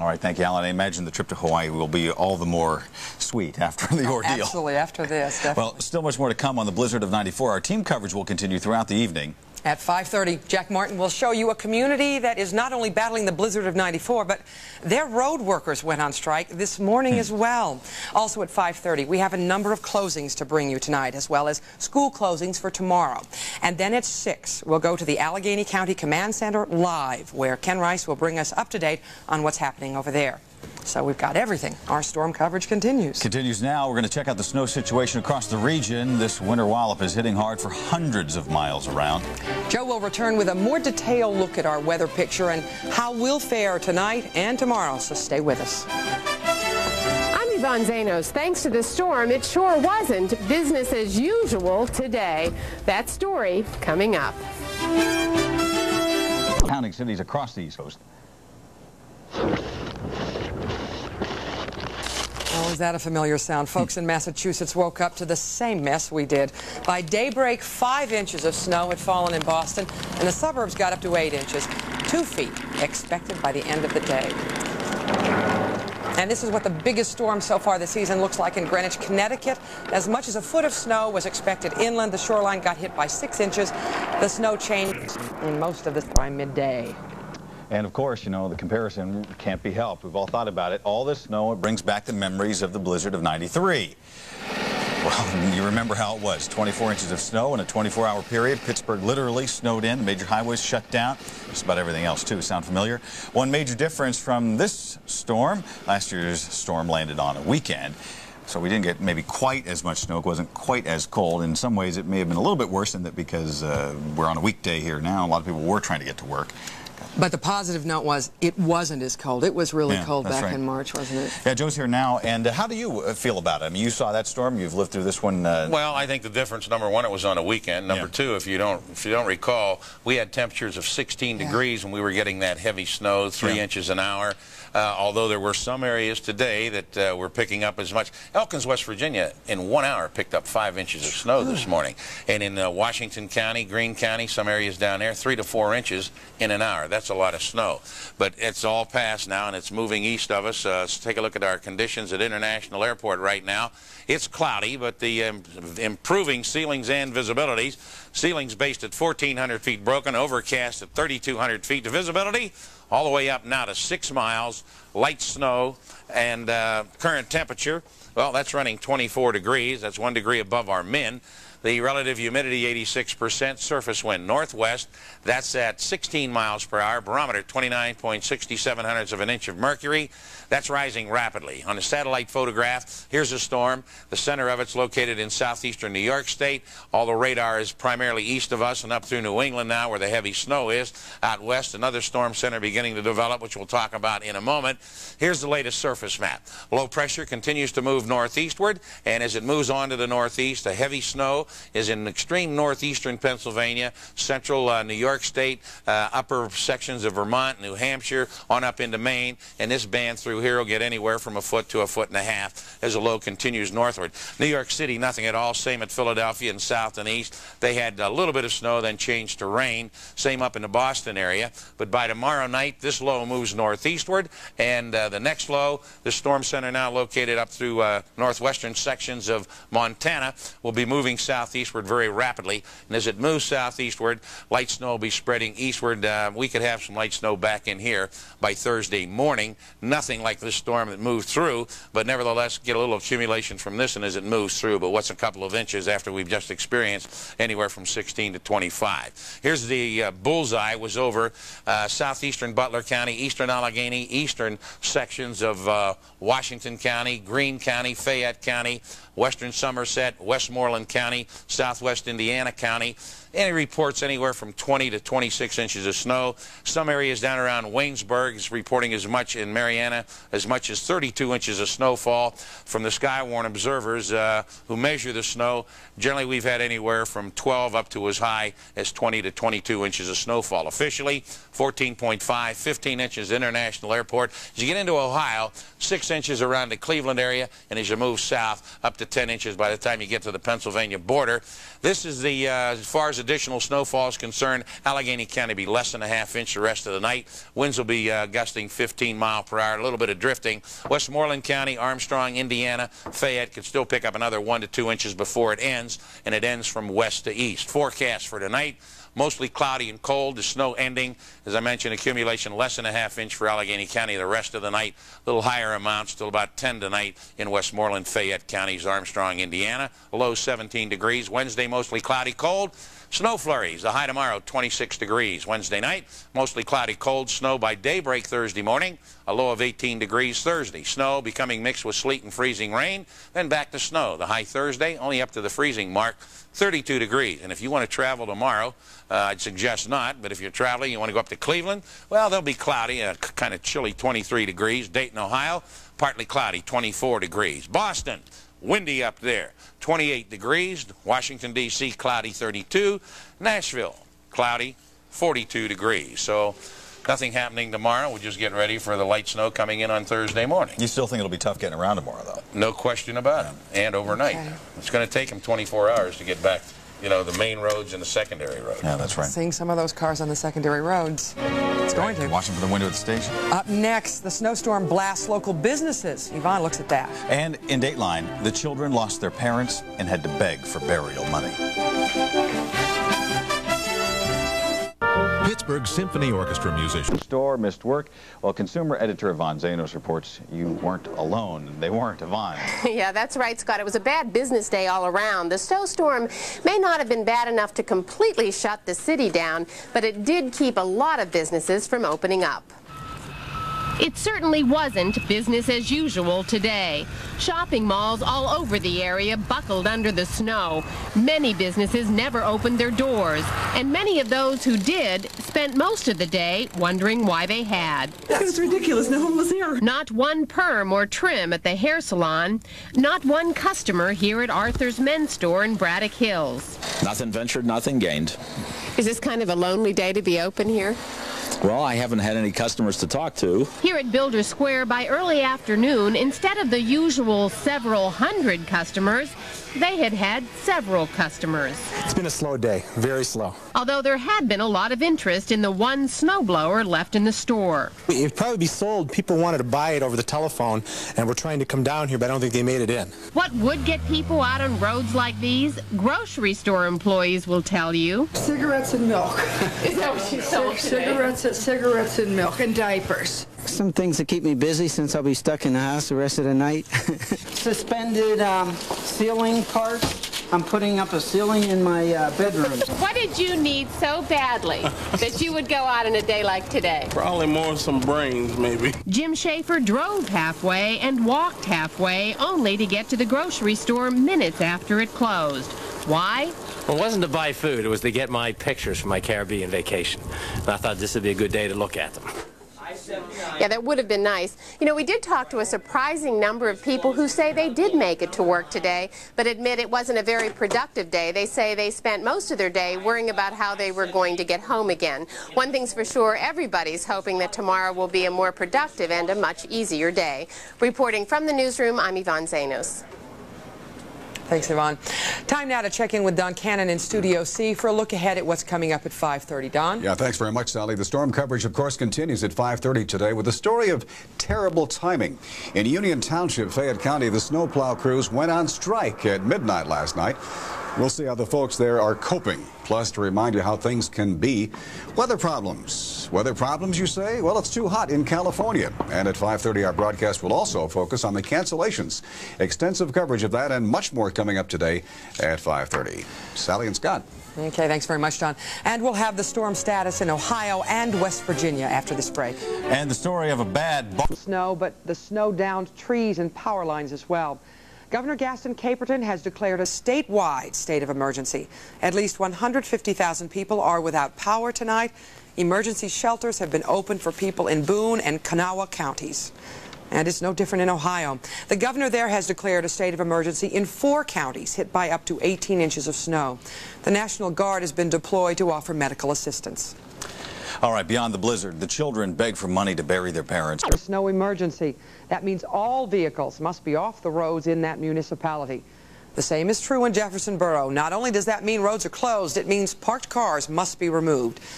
All right, thank you, Alan. I imagine the trip to Hawaii will be all the more sweet after the ordeal. Absolutely, after this, definitely. Well, still much more to come on the blizzard of '94. Our team coverage will continue throughout the evening. At 5:30, Jack Martin will show you a community that is not only battling the blizzard of '94, but their road workers went on strike this morning as well. Also at 5:30, we have a number of closings to bring you tonight, as well as school closings for tomorrow. And then at 6, we'll go to the Allegheny County Command Center live, where Ken Rice will bring us up to date on what's happening over there. So we've got everything. Our storm coverage continues. Continues now. We're going to check out the snow situation across the region. This winter wallop is hitting hard for hundreds of miles around. Joe will return with a more detailed look at our weather picture and how we'll fare tonight and tomorrow, so stay with us. I'm Yvonne Zanos. Thanks to the storm, it sure wasn't business as usual today. That story coming up. Pounding cities across the East Coast. Oh, is that a familiar sound? Folks in Massachusetts woke up to the same mess we did. By daybreak, 5 inches of snow had fallen in Boston, and the suburbs got up to 8 inches. 2 feet expected by the end of the day. And this is what the biggest storm so far this season looks like in Greenwich, Connecticut. As much as a foot of snow was expected inland. The shoreline got hit by 6 inches. The snow changed in most of this by midday. And, of course, you know, the comparison can't be helped. We've all thought about it. All this snow, it brings back the memories of the blizzard of '93. Well, you remember how it was. 24 inches of snow in a 24-hour period. Pittsburgh literally snowed in. Major highways shut down. Just about everything else, too. Sound familiar? One major difference from this storm, last year's storm landed on a weekend. So we didn't get maybe quite as much snow. It wasn't quite as cold. In some ways, it may have been a little bit worse in that because we're on a weekday here now. A lot of people were trying to get to work. But the positive note was it wasn't as cold. It was really cold back in March, wasn't it? Yeah, Joe's here now. And how do you feel about it? I mean, you saw that storm. You've lived through this one. Well, I think the difference, number one, it was on a weekend. Number two, if you don't recall, we had temperatures of 16 degrees when we were getting that heavy snow, 3 inches an hour. Although there were some areas today that were picking up as much. Elkins, West Virginia, in 1 hour picked up 5 inches of snow this morning. And in Washington County, Greene County, some areas down there, 3 to 4 inches in an hour. That's a lot of snow. But it's all past now, and it's moving east of us. Let's take a look at our conditions at International Airport right now. It's cloudy, but the improving ceilings and visibilities. Ceilings based at 1,400 feet broken, overcast at 3,200 feet. The visibility all the way up now to 6 miles, light snow, and current temperature, well, that's running 24 degrees. That's 1 degree above our min. The relative humidity, 86%. Surface wind northwest. That's at 16 miles per hour. Barometer, 29.67 of an inch of mercury. That's rising rapidly. On a satellite photograph, here's a storm. The center of it's located in southeastern New York State. All the radar is primarily east of us and up through New England now, where the heavy snow is. Out west, another storm center beginning to develop, which we'll talk about in a moment. Here's the latest surface map. Low pressure continues to move northeastward, and as it moves on to the northeast, a heavy snow is in extreme northeastern Pennsylvania, central New York State, upper sections of Vermont, New Hampshire, on up into Maine, and this band through here will get anywhere from a foot to a foot and a half as the low continues northward. New York City, nothing at all. Same at Philadelphia and south and east. They had a little bit of snow, then changed to rain. Same up in the Boston area. But by tomorrow night, this low moves northeastward, and the next low, the storm center now located up through northwestern sections of Montana, will be moving southeastward very rapidly. And as it moves southeastward, light snow will be spreading eastward. We could have some light snow back in here by Thursday morning. Nothing like this storm that moved through, but nevertheless get a little accumulation from this and as it moves through. But what's a couple of inches after we've just experienced anywhere from 16 to 25. Here's the bullseye was over southeastern Butler County, eastern Allegheny, eastern sections of Washington County, Greene County, Fayette County, western Somerset, Westmoreland County, southwest Indiana County. Any reports anywhere from 20 to 26 inches of snow. Some areas down around Waynesburg is reporting as much in Mariana, as much as 32 inches of snowfall. From the Skywarn observers who measure the snow, generally we've had anywhere from 12 up to as high as 20 to 22 inches of snowfall. Officially, 14.5, 15 inches International Airport. As you get into Ohio, 6 inches around the Cleveland area, and as you move south, up to 10 inches by the time you get to the Pennsylvania border. This is the, as far as the additional snowfall is concerned, Allegheny County will be less than a ½ inch the rest of the night. Winds will be gusting 15 miles per hour, a little bit of drifting. Westmoreland County, Armstrong, Indiana, Fayette could still pick up another 1 to 2 inches before it ends, and it ends from west to east. Forecast for tonight, mostly cloudy and cold. The snow ending, as I mentioned, accumulation less than a ½ inch for Allegheny County the rest of the night. A little higher amounts, till about 10 tonight in Westmoreland, Fayette counties, Armstrong, Indiana. A low 17 degrees. Wednesday, mostly cloudy, cold. Snow flurries. The high tomorrow, 26 degrees. Wednesday night, mostly cloudy, cold. Snow by daybreak Thursday morning. A low of 18 degrees Thursday. Snow becoming mixed with sleet and freezing rain. Then back to snow. The high Thursday, only up to the freezing mark, 32 degrees. And if you want to travel tomorrow, I'd suggest not. But if you're traveling, you want to go up to Cleveland, well, they'll be cloudy, kind of chilly, 23 degrees. Dayton, Ohio, partly cloudy, 24 degrees. Boston, windy up there, 28 degrees. Washington, D.C., cloudy, 32. Nashville, cloudy, 42 degrees. So nothing happening tomorrow. We're just getting ready for the light snow coming in on Thursday morning. You still think it'll be tough getting around tomorrow, though? No question about it. And overnight. Okay. It's going to take them 24 hours to get back, you know, the main roads and the secondary roads. Yeah, that's right. Seeing some of those cars on the secondary roads. It's going to. Watching from the window at the station. Up next, the snowstorm blasts local businesses. Yvonne looks at that. And in Dateline, the children lost their parents and had to beg for burial money. Pittsburgh Symphony Orchestra musician. Store missed work. Well, consumer editor Yvonne Zanos reports you weren't alone. They weren't, Yvonne. Yeah, that's right, Scott. It was a bad business day all around. The snowstorm may not have been bad enough to completely shut the city down, but it did keep a lot of businesses from opening up. It certainly wasn't business as usual today. Shopping malls all over the area buckled under the snow. Many businesses never opened their doors, and many of those who did spent most of the day wondering why they had. It was ridiculous. No one was here. Not one perm or trim at the hair salon. Not one customer here at Arthur's Men's Store in Braddock Hills. Nothing ventured, nothing gained. Is this kind of a lonely day to be open here? Well, I haven't had any customers to talk to. Here at Builder Square by early afternoon, instead of the usual several hundred customers, they had had several customers. It's been a slow day, very slow. Although there had been a lot of interest in the one snowblower left in the store. It'd probably be sold. People wanted to buy it over the telephone, and we're trying to come down here, but I don't think they made it in. What would get people out on roads like these? Grocery store employees will tell you. Cigarettes and milk. Is that what you sold today? Cigarettes and milk and diapers. Some things to keep me busy since I'll be stuck in the house the rest of the night. Suspended ceiling parts. I'm putting up a ceiling in my bedroom. What did you need so badly that you would go out on a day like today? Probably more some brains, maybe. Jim Schaefer drove halfway and walked halfway only to get to the grocery store minutes after it closed. Why? Well, it wasn't to buy food. It was to get my pictures from my Caribbean vacation. And I thought this would be a good day to look at them. Yeah, that would have been nice. You know, we did talk to a surprising number of people who say they did make it to work today, but admit it wasn't a very productive day. They say they spent most of their day worrying about how they were going to get home again. One thing's for sure, everybody's hoping that tomorrow will be a more productive and a much easier day. Reporting from the newsroom, I'm Yvonne Zanos. Thanks, Yvonne. Time now to check in with Don Cannon in Studio C for a look ahead at what's coming up at 5:30. Don? Yeah, thanks very much, Sally. The storm coverage, of course, continues at 5:30 today with a story of terrible timing. In Union Township, Fayette County, the snowplow crews went on strike at midnight last night. We'll see how the folks there are coping. Plus, to remind you how things can be. Weather problems. Weather problems, you say? Well, it's too hot in California. And at 5:30, our broadcast will also focus on the cancellations. Extensive coverage of that and much more coming up today at 5:30. Sally and Scott. Okay, thanks very much, Don. And we'll have the storm status in Ohio and West Virginia after this break. And the story of a bad snow, but the snow downed trees and power lines as well. Governor Gaston Caperton has declared a statewide state of emergency. At least 150,000 people are without power tonight. Emergency shelters have been opened for people in Boone and Kanawha counties. And it's no different in Ohio. The governor there has declared a state of emergency in 4 counties hit by up to 18 inches of snow. The National Guard has been deployed to offer medical assistance. All right, beyond the blizzard, the children beg for money to bury their parents. A snow emergency. That means all vehicles must be off the roads in that municipality. The same is true in Jefferson Borough. Not only does that mean roads are closed, it means parked cars must be removed.